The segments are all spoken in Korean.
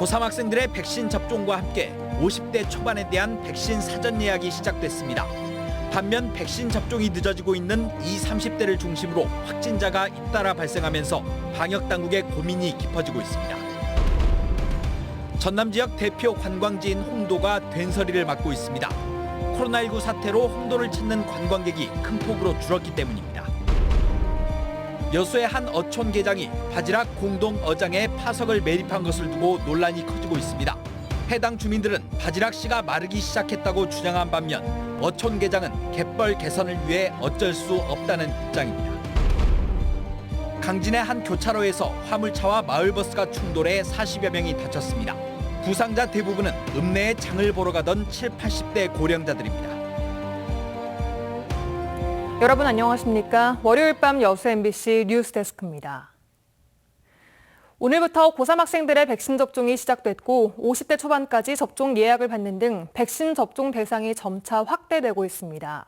고3 학생들의 백신 접종과 함께 50대 초반에 대한 백신 사전 예약이 시작됐습니다. 반면 백신 접종이 늦어지고 있는 20, 30대를 중심으로 확진자가 잇따라 발생하면서 방역 당국의 고민이 깊어지고 있습니다. 전남 지역 대표 관광지인 홍도가 된서리를 맞고 있습니다. 코로나19 사태로 홍도를 찾는 관광객이 큰 폭으로 줄었기 때문입니다. 여수의 한 어촌 계장이 바지락 공동 어장에 파석을 매립한 것을 두고 논란이 커지고 있습니다. 해당 주민들은 바지락 씨가 마르기 시작했다고 주장한 반면 어촌 계장은 갯벌 개선을 위해 어쩔 수 없다는 입장입니다. 강진의 한 교차로에서 화물차와 마을버스가 충돌해 40여 명이 다쳤습니다. 부상자 대부분은 읍내에 장을 보러 가던 70, 80대 고령자들입니다. 여러분 안녕하십니까? 월요일 밤 여수 MBC 뉴스데스크입니다. 오늘부터 고3 학생들의 백신 접종이 시작됐고 50대 초반까지 접종 예약을 받는 등 백신 접종 대상이 점차 확대되고 있습니다.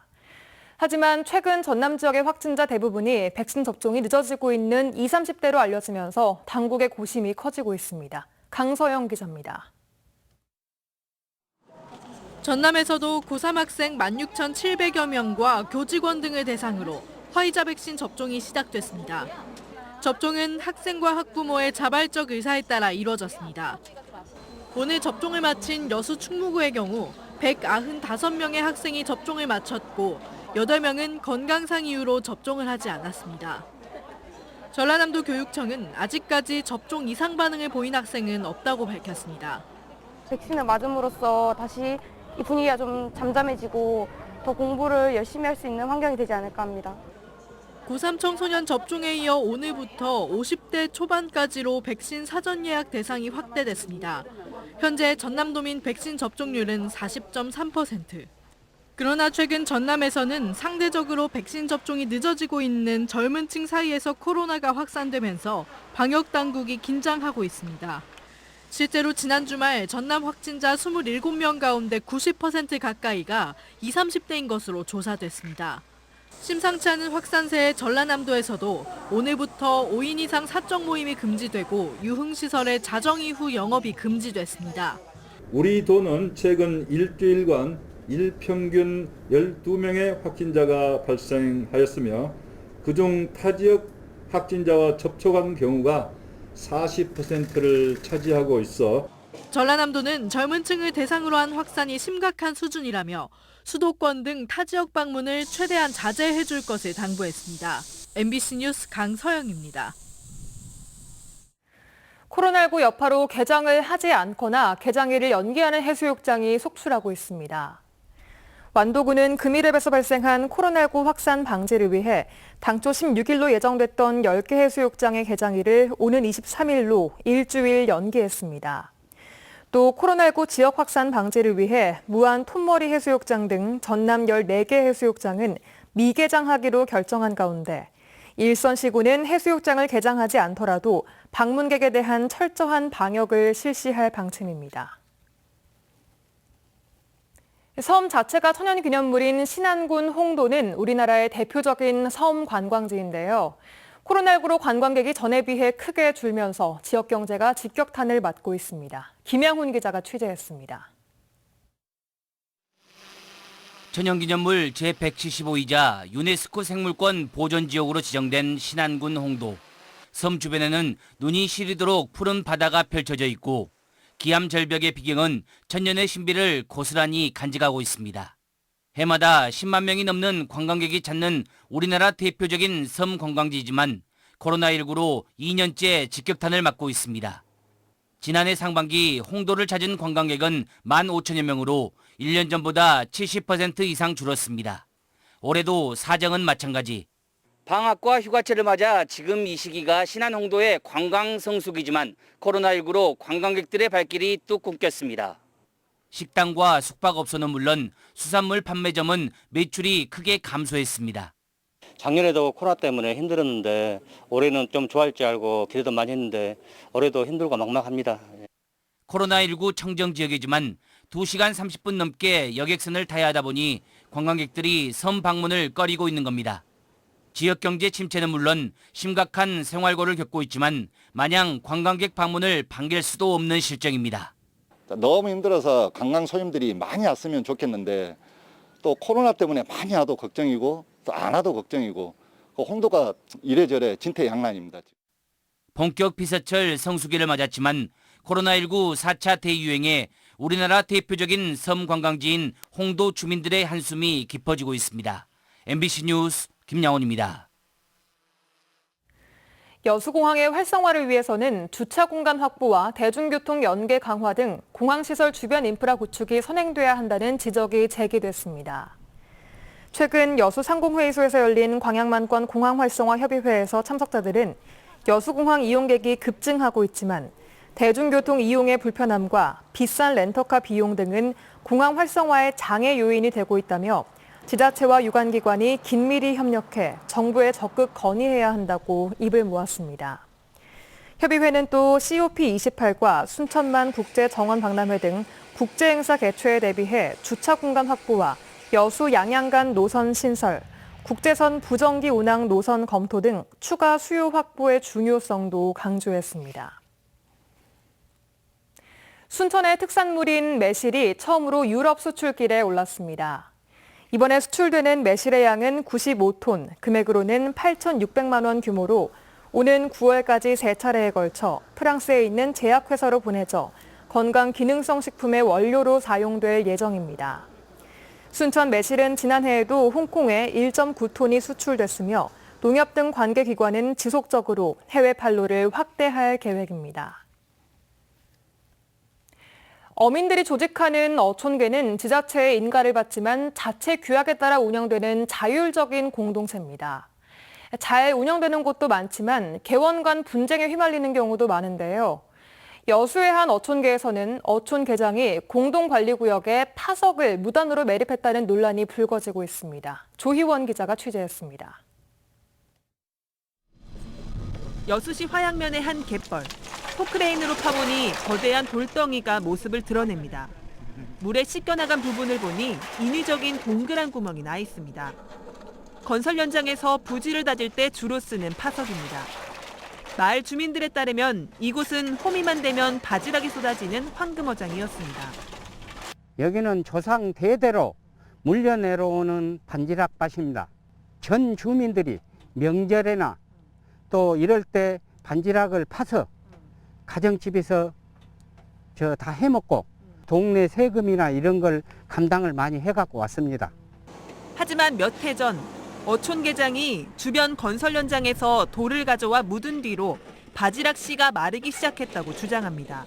하지만 최근 전남 지역의 확진자 대부분이 백신 접종이 늦어지고 있는 20, 30대로 알려지면서 당국의 고심이 커지고 있습니다. 강서영 기자입니다. 전남에서도 고3 학생 16,700여 명과 교직원 등을 대상으로 화이자 백신 접종이 시작됐습니다. 접종은 학생과 학부모의 자발적 의사에 따라 이루어졌습니다. 오늘 접종을 마친 여수 충무구의 경우 195명의 학생이 접종을 마쳤고 8명은 건강상 이유로 접종을 하지 않았습니다. 전라남도 교육청은 아직까지 접종 이상 반응을 보인 학생은 없다고 밝혔습니다. 백신을 맞음으로써 다시 이 분위기가 좀 잠잠해지고 더 공부를 열심히 할 수 있는 환경이 되지 않을까 합니다. 고3 청소년 접종에 이어 오늘부터 50대 초반까지로 백신 사전 예약 대상이 확대됐습니다. 현재 전남도민 백신 접종률은 40.3%. 그러나 최근 전남에서는 상대적으로 백신 접종이 늦어지고 있는 젊은 층 사이에서 코로나가 확산되면서 방역 당국이 긴장하고 있습니다. 실제로 지난 주말 전남 확진자 27명 가운데 90% 가까이가 20, 30대인 것으로 조사됐습니다. 심상치 않은 확산세의 전라남도에서도 오늘부터 5인 이상 사적 모임이 금지되고 유흥시설의 자정 이후 영업이 금지됐습니다. 우리 도는 최근 일주일간 일평균 12명의 확진자가 발생하였으며 그중 타지역 확진자와 접촉한 경우가 40%를 차지하고 있어 전라남도는 젊은 층을 대상으로 한 확산이 심각한 수준이라며 수도권 등 타 지역 방문을 최대한 자제해 줄 것을 당부했습니다. MBC 뉴스 강서영입니다. 코로나19 여파로 개장을 하지 않거나 개장일을 연기하는 해수욕장이 속출하고 있습니다. 완도군은 금이랩에서 발생한 코로나19 확산 방지를 위해 당초 16일로 예정됐던 10개 해수욕장의 개장일을 오는 23일로 일주일 연기했습니다. 또 코로나19 지역 확산 방지를 위해 무안 톱머리 해수욕장 등 전남 14개 해수욕장은 미개장하기로 결정한 가운데 일선시군은 해수욕장을 개장하지 않더라도 방문객에 대한 철저한 방역을 실시할 방침입니다. 섬 자체가 천연기념물인 신안군 홍도는 우리나라의 대표적인 섬 관광지인데요. 코로나19로 관광객이 전에 비해 크게 줄면서 지역 경제가 직격탄을 맞고 있습니다. 김양훈 기자가 취재했습니다. 천연기념물 제175이자 유네스코 생물권 보존지역으로 지정된 신안군 홍도. 섬 주변에는 눈이 시리도록 푸른 바다가 펼쳐져 있고 기암 절벽의 비경은 천년의 신비를 고스란히 간직하고 있습니다. 해마다 10만 명이 넘는 관광객이 찾는 우리나라 대표적인 섬 관광지이지만 코로나19로 2년째 직격탄을 맞고 있습니다. 지난해 상반기 홍도를 찾은 관광객은 15,000여 명으로 1년 전보다 70% 이상 줄었습니다. 올해도 사정은 마찬가지. 방학과 휴가철을 맞아 지금 이 시기가 신안 홍도의 관광 성수기지만 코로나19로 관광객들의 발길이 뚝 끊겼습니다. 식당과 숙박업소는 물론 수산물 판매점은 매출이 크게 감소했습니다. 작년에도 코로나 때문에 힘들었는데 올해는 좀 좋아할 줄 알고 기대도 많이 했는데 올해도 힘들고 막막합니다. 코로나19 청정 지역이지만 2시간 30분 넘게 여객선을 타야 하다 보니 관광객들이 섬 방문을 꺼리고 있는 겁니다. 지역 경제 침체는 물론 심각한 생활고를 겪고 있지만 마냥 관광객 방문을 반길 수도 없는 실정입니다. 너무 힘들어서 관광 손님들이 많이 왔으면 좋겠는데 또 코로나 때문에 많이 와도 걱정이고 또 안 와도 걱정이고 홍도가 이래저래 진퇴양난입니다. 본격 비서철 성수기를 맞았지만 코로나19 4차 대유행에 우리나라 대표적인 섬 관광지인 홍도 주민들의 한숨이 깊어지고 있습니다. MBC 뉴스 김양원입니다. 여수공항의 활성화를 위해서는 주차 공간 확보와 대중교통 연계 강화 등 공항시설 주변 인프라 구축이 선행돼야 한다는 지적이 제기됐습니다. 최근 여수 상공회의소에서 열린 광양만권 공항 활성화 협의회에서 참석자들은 여수공항 이용객이 급증하고 있지만 대중교통 이용의 불편함과 비싼 렌터카 비용 등은 공항 활성화의 장애 요인이 되고 있다며 지자체와 유관기관이 긴밀히 협력해 정부에 적극 건의해야 한다고 입을 모았습니다. 협의회는 또 COP28과 순천만 국제정원박람회 등 국제행사 개최에 대비해 주차 공간 확보와 여수 양양 간 노선 신설, 국제선 부정기 운항 노선 검토 등 추가 수요 확보의 중요성도 강조했습니다. 순천의 특산물인 매실이 처음으로 유럽 수출길에 올랐습니다. 이번에 수출되는 매실의 양은 95톤, 금액으로는 8,600만 원 규모로 오는 9월까지 3차례에 걸쳐 프랑스에 있는 제약회사로 보내져 건강 기능성 식품의 원료로 사용될 예정입니다. 순천 매실은 지난해에도 홍콩에 1.9톤이 수출됐으며 농협 등 관계기관은 지속적으로 해외 판로를 확대할 계획입니다. 어민들이 조직하는 어촌계는 지자체의 인가를 받지만 자체 규약에 따라 운영되는 자율적인 공동체입니다. 잘 운영되는 곳도 많지만 개원 간 분쟁에 휘말리는 경우도 많은데요. 여수의 한 어촌계에서는 어촌계장이 공동관리구역에 파석을 무단으로 매립했다는 논란이 불거지고 있습니다. 조희원 기자가 취재했습니다. 여수시 화양면의 한 갯벌. 포크레인으로 파보니 거대한 돌덩이가 모습을 드러냅니다. 물에 씻겨나간 부분을 보니 인위적인 동그란 구멍이 나 있습니다. 건설 현장에서 부지를 다질 때 주로 쓰는 파석입니다. 마을 주민들에 따르면 이곳은 호미만 되면 바지락이 쏟아지는 황금어장이었습니다. 여기는 조상 대대로 물려내려오는 반지락밭입니다. 전 주민들이 명절에나 또 이럴 때 반지락을 파서 가정집에서 다 해먹고 동네 세금이나 이런 걸 감당을 많이 해갖고 왔습니다. 하지만 몇 해 전 어촌계장이 주변 건설 현장에서 돌을 가져와 묻은 뒤로 바지락 씨가 마르기 시작했다고 주장합니다.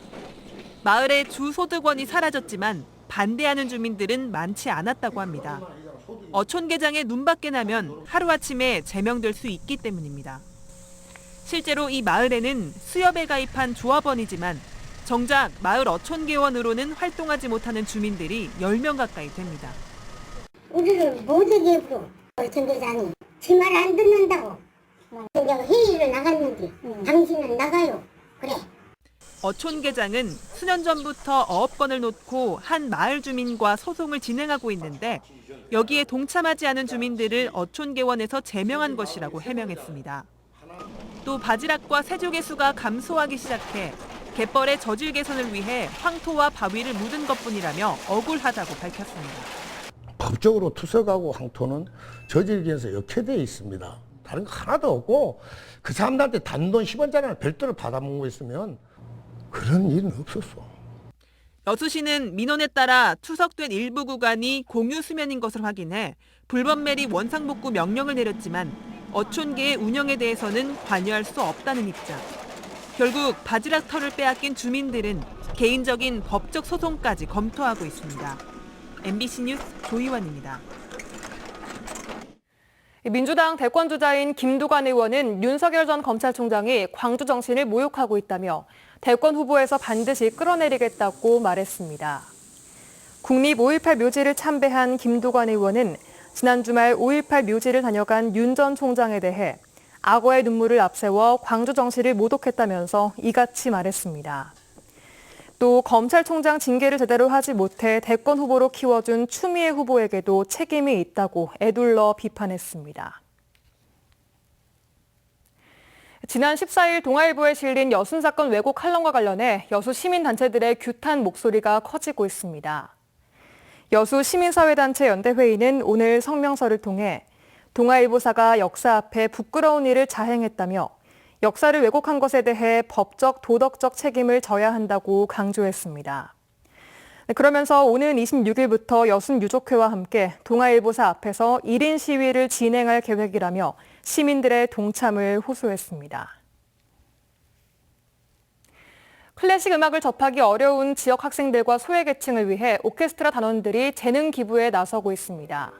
마을의 주 소득원이 사라졌지만 반대하는 주민들은 많지 않았다고 합니다. 어촌계장의 눈밖에 나면 하루아침에 제명될 수 있기 때문입니다. 실제로 이 마을에는 수협에 가입한 조합원이지만 정작 마을 어촌계원으로는 활동하지 못하는 주민들이 10명 가까이 됩니다. 우리를 못하게 했고 어촌계장이 제 말 안 듣는다고 내가 회의를 나갔는데 당신은 나가요. 그래. 어촌계장은 수년 전부터 어업권을 놓고 한 마을 주민과 소송을 진행하고 있는데 여기에 동참하지 않은 주민들을 어촌계원에서 제명한 것이라고 해명했습니다. 또 바지락과 새조개 수가 감소하기 시작해 갯벌의 저질 개선을 위해 황토와 바위를 묻은 것뿐이라며 억울하다고 밝혔습니다. 법적으로 투석하고 황토는 저질기에서 역회되어 있습니다. 다른 거 하나도 없고 그 사람들한테 단돈 10원짜리를 별도로 받아먹고 있으면 그런 일은 없었어. 여수시는 민원에 따라 투석된 일부 구간이 공유 수면인 것을 확인해 불법 매립 원상복구 명령을 내렸지만 어촌계의 운영에 대해서는 관여할 수 없다는 입장. 결국 바지락 털을 빼앗긴 주민들은 개인적인 법적 소송까지 검토하고 있습니다. MBC 뉴스 조희원입니다. 민주당 대권주자인 김두관 의원은 윤석열 전 검찰총장이 광주 정신을 모욕하고 있다며 대권 후보에서 반드시 끌어내리겠다고 말했습니다. 국립 5.18 묘지를 참배한 김두관 의원은 지난 주말 5.18 묘지를 다녀간 윤 전 총장에 대해 악어의 눈물을 앞세워 광주 정신을 모독했다면서 이같이 말했습니다. 또 검찰총장 징계를 제대로 하지 못해 대권 후보로 키워준 추미애 후보에게도 책임이 있다고 에둘러 비판했습니다. 지난 14일 동아일보에 실린 여순 사건 왜곡 칼럼과 관련해 여수 시민단체들의 규탄 목소리가 커지고 있습니다. 여수 시민사회단체 연대회의는 오늘 성명서를 통해 동아일보사가 역사 앞에 부끄러운 일을 자행했다며 역사를 왜곡한 것에 대해 법적, 도덕적 책임을 져야 한다고 강조했습니다. 그러면서 오는 26일부터 여순 유족회와 함께 동아일보사 앞에서 1인 시위를 진행할 계획이라며 시민들의 동참을 호소했습니다. 클래식 음악을 접하기 어려운 지역 학생들과 소외계층을 위해 오케스트라 단원들이 재능 기부에 나서고 있습니다.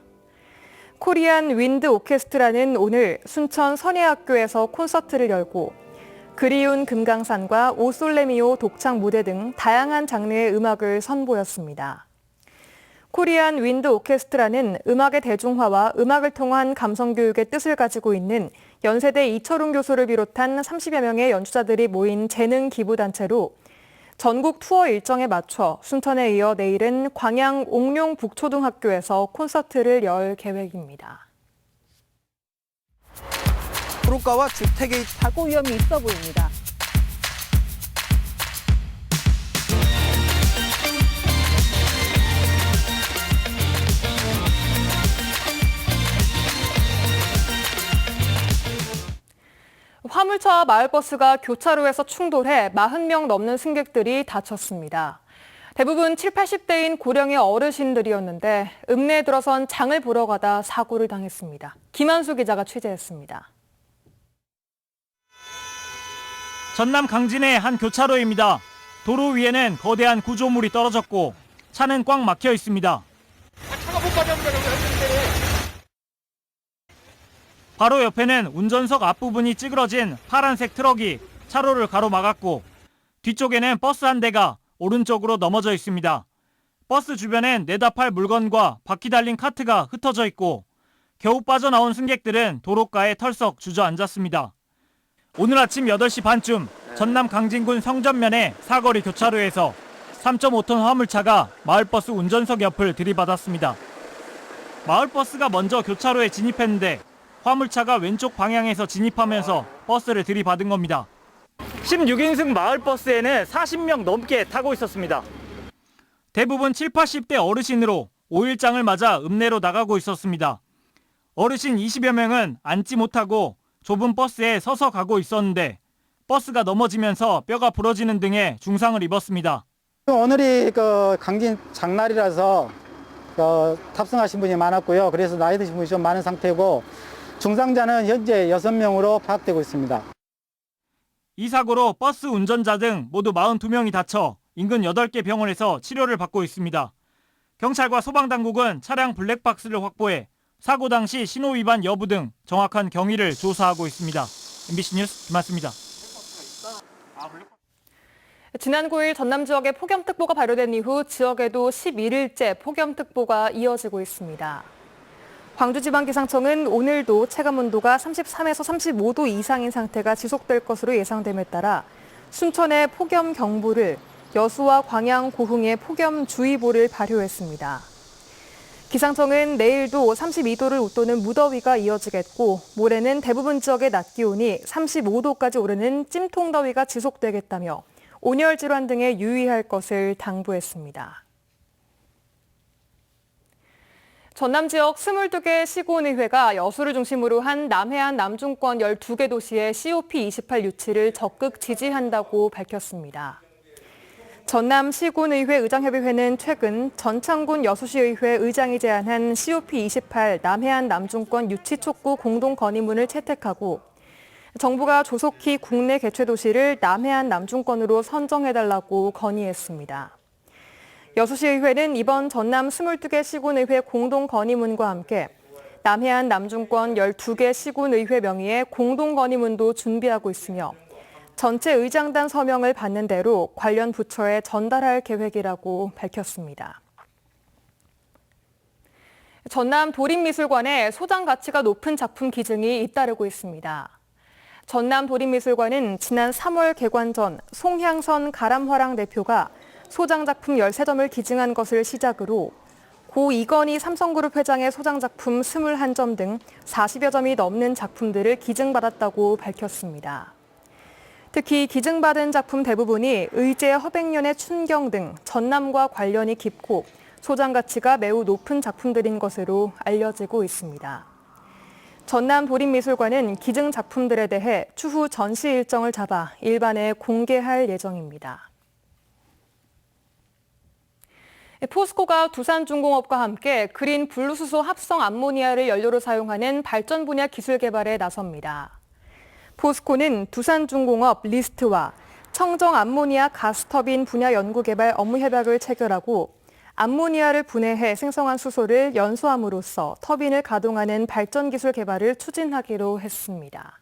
코리안 윈드 오케스트라는 오늘 순천 선예학교에서 콘서트를 열고 그리운 금강산과 오솔레미오 독창 무대 등 다양한 장르의 음악을 선보였습니다. 코리안 윈드 오케스트라는 음악의 대중화와 음악을 통한 감성교육의 뜻을 가지고 있는 연세대 이철웅 교수를 비롯한 30여 명의 연주자들이 모인 재능 기부단체로 전국 투어 일정에 맞춰 순천에 이어 내일은 광양 옥룡 북초등학교에서 콘서트를 열 계획입니다. 도로가와 주택의 사고 위험이 있어 보입니다. 화물차와 마을버스가 교차로에서 충돌해 40명 넘는 승객들이 다쳤습니다. 대부분 7, 80대인 고령의 어르신들이었는데 읍내에 들어선 장을 보러 가다 사고를 당했습니다. 김한수 기자가 취재했습니다. 전남 강진의 한 교차로입니다. 도로 위에는 거대한 구조물이 떨어졌고 차는 꽉 막혀 있습니다. 차가 못 가져옵니다. 바로 옆에는 운전석 앞부분이 찌그러진 파란색 트럭이 차로를 가로막았고 뒤쪽에는 버스 한 대가 오른쪽으로 넘어져 있습니다. 버스 주변엔 내다 팔 물건과 바퀴 달린 카트가 흩어져 있고 겨우 빠져나온 승객들은 도로가에 털썩 주저앉았습니다. 오늘 아침 8시 반쯤 전남 강진군 성전면의 사거리 교차로에서 3.5톤 화물차가 마을버스 운전석 옆을 들이받았습니다. 마을버스가 먼저 교차로에 진입했는데 화물차가 왼쪽 방향에서 진입하면서 버스를 들이받은 겁니다. 16인승 마을버스에는 40명 넘게 타고 있었습니다. 대부분 7, 80대 어르신으로 5일장을 맞아 읍내로 나가고 있었습니다. 어르신 20여 명은 앉지 못하고 좁은 버스에 서서 가고 있었는데 버스가 넘어지면서 뼈가 부러지는 등의 중상을 입었습니다. 오늘이 강진 장날이라서 탑승하신 분이 많았고요. 그래서 나이 드신 분이 좀 많은 상태고 중상자는 현재 6명으로 파악되고 있습니다. 이 사고로 버스 운전자 등 모두 42명이 다쳐 인근 8개 병원에서 치료를 받고 있습니다. 경찰과 소방당국은 차량 블랙박스를 확보해 사고 당시 신호 위반 여부 등 정확한 경위를 조사하고 있습니다. MBC 뉴스 김한수입니다. 지난 9일 전남 지역에 폭염특보가 발효된 이후 지역에도 11일째 폭염특보가 이어지고 있습니다. 광주지방기상청은 오늘도 체감온도가 33에서 35도 이상인 상태가 지속될 것으로 예상됨에 따라 순천에 폭염경보를, 여수와 광양, 고흥에 폭염주의보를 발효했습니다. 기상청은 내일도 32도를 웃도는 무더위가 이어지겠고 모레는 대부분 지역의 낮 기온이 35도까지 오르는 찜통더위가 지속되겠다며 온열 질환 등에 유의할 것을 당부했습니다. 전남 지역 22개 시군의회가 여수를 중심으로 한 남해안 남중권 12개 도시의 COP28 유치를 적극 지지한다고 밝혔습니다. 전남 시군의회 의장협의회는 최근 전창군 여수시의회 의장이 제안한 COP28 남해안 남중권 유치 촉구 공동 건의문을 채택하고 정부가 조속히 국내 개최 도시를 남해안 남중권으로 선정해달라고 건의했습니다. 여수시의회는 이번 전남 22개 시군의회 공동 건의문과 함께 남해안 남중권 12개 시군의회 명의의 공동 건의문도 준비하고 있으며 전체 의장단 서명을 받는 대로 관련 부처에 전달할 계획이라고 밝혔습니다. 전남 도립미술관에 소장 가치가 높은 작품 기증이 잇따르고 있습니다. 전남 도립미술관은 지난 3월 개관 전 송향선 가람화랑 대표가 소장 작품 13점을 기증한 것을 시작으로 고 이건희 삼성그룹 회장의 소장 작품 21점 등 40여 점이 넘는 작품들을 기증받았다고 밝혔습니다. 특히 기증받은 작품 대부분이 의제, 허백년의 춘경 등 전남과 관련이 깊고 소장 가치가 매우 높은 작품들인 것으로 알려지고 있습니다. 전남도립미술관은 기증 작품들에 대해 추후 전시 일정을 잡아 일반에 공개할 예정입니다. 포스코가 두산중공업과 함께 그린 블루수소 합성 암모니아를 연료로 사용하는 발전 분야 기술 개발에 나섭니다. 포스코는 두산중공업 리스트와 청정 암모니아 가스터빈 분야 연구개발 업무 협약을 체결하고 암모니아를 분해해 생성한 수소를 연소함으로써 터빈을 가동하는 발전 기술 개발을 추진하기로 했습니다.